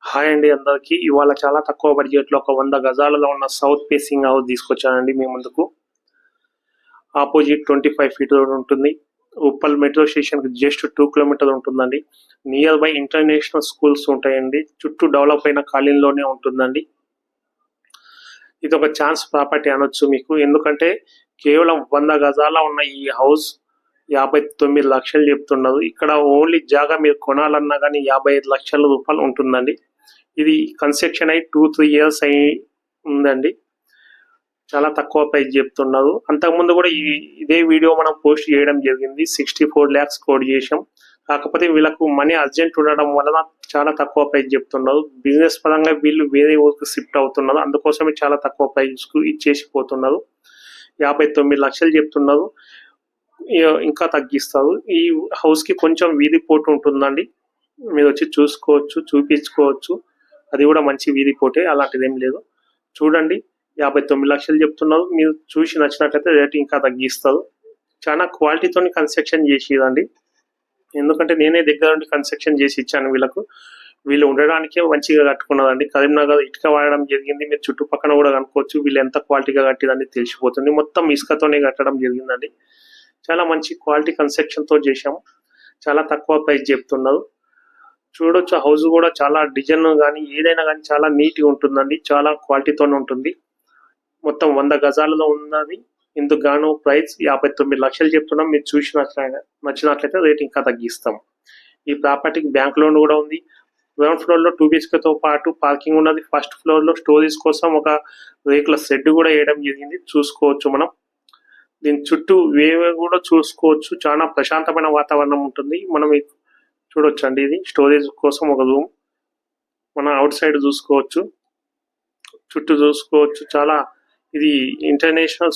Hi అండి అందరికి. ఇవాళ చాలా తక్కువ బడ్జెట్లో ఒక 100 గజాలలో ఉన్న సౌత్ ఫేసింగ్ హౌస్ తీసుకొచ్చానండి మీ ముందుకు. ఆపోజిట్ 25 ఫీట్ రోడ్ ఉంటుంది. ఉప్పల్ మెట్రో స్టేషన్కి జస్ట్ 2 కిలోమీటర్లు ఉంటుందండి. నియర్ బై ఇంటర్నేషనల్ స్కూల్స్ ఉంటాయండి. చుట్టూ డెవలప్ అయిన కాలనీలోనే ఉంటుందండి. ఇది ఒక ఛాన్స్ ప్రాపర్టీ అనొచ్చు మీకు. ఎందుకంటే కేవలం 100 గజాల ఉన్న ఈ హౌస్ 59 లక్షలు చెప్తున్నారు. ఇక్కడ ఓన్లీ జాగా మీరు కొనాలన్నా కానీ 55 లక్షల రూపాయలు ఉంటుందండి. ఇది కన్స్ట్రక్షన్ అయి 2-3 ఇయర్స్ అయి ఉందండి. చాలా తక్కువ ప్రైస్ చెప్తున్నారు. అంతకుముందు కూడా ఇదే వీడియో మనం పోస్ట్ చేయడం జరిగింది. 64 lakhs కోట్ చేసాం. కాకపోతే వీళ్ళకు మనీ అర్జెంట్ ఉండడం వలన చాలా తక్కువ ప్రైస్ చెప్తున్నారు. బిజినెస్ పరంగా వీళ్ళు వేరే ఊరికి షిఫ్ట్ అవుతున్నారు. అందుకోసమే చాలా తక్కువ ప్రైస్కు ఇచ్చేసి పోతున్నారు. 59 లక్షలు చెప్తున్నారు. ఇంకా తగ్గిస్తారు. ఈ హౌస్కి కొంచెం వీధి పోటు ఉంటుందండి. మీరు వచ్చి చూసుకోవచ్చు, చూపించుకోవచ్చు. అది కూడా మంచి వీధి పోటే, అలాంటిది ఏం లేదు. చూడండి, 59 లక్షలు చెప్తున్నారు. మీరు చూసి నచ్చినట్లయితే రేట్ ఇంకా తగ్గిస్తారు. చాలా క్వాలిటీతో కన్స్ట్రక్షన్ చేసిరండి. ఎందుకంటే నేనే దగ్గర నుండి కన్స్ట్రక్షన్ చేసి ఇచ్చాను వీళ్ళకు. వీళ్ళు ఉండడానికే మంచిగా కట్టుకున్నదండి. కరీంనగర్ ఇటుక వాడడం జరిగింది. మీరు చుట్టుపక్కల కూడా కనుక్కోవచ్చు. వీళ్ళు ఎంత క్వాలిటీగా కట్టిదని తెలిసిపోతుంది. మొత్తం ఇసుకతోనే కట్టడం జరిగిందండి. చాలా మంచి క్వాలిటీ కన్స్ట్రక్షన్తో చేశాము. చాలా తక్కువ ప్రైస్ చెప్తున్నారు. చూడొచ్చు, హౌస్ కూడా చాలా డిజైన్ కానీ ఏదైనా కానీ చాలా నీట్గా ఉంటుందండి. చాలా క్వాలిటీతోనే ఉంటుంది. మొత్తం 100 గజాలలో ఉన్నది. ఇందుకు గాను ప్రైస్ 59 లక్షలు చెప్తున్నాం. మీరు నచ్చినట్లయితే రేట్ ఇంకా తగ్గిస్తాం. ఈ ప్రాపర్టీకి బ్యాంక్ లోన్ కూడా ఉంది. గ్రౌండ్ ఫ్లోర్ లో 2 BHK పాటు పార్కింగ్ ఉన్నది. ఫస్ట్ ఫ్లోర్ లో స్టోరేజ్ కోసం ఒక రేకుల షెడ్ కూడా వేయడం జరిగింది. చూసుకోవచ్చు మనం. దీని చుట్టూ వేరే కూడా చూసుకోవచ్చు. చాలా ప్రశాంతమైన వాతావరణం ఉంటుంది. మనం చూడొచ్చు అండి. ఇది స్టోరేజ్ కోసం ఒక రూమ్. మనం అవుట్ సైడ్ చూసుకోవచ్చు, చుట్టూ చూసుకోవచ్చు. చాలా ఇది ఇంటర్నేషనల్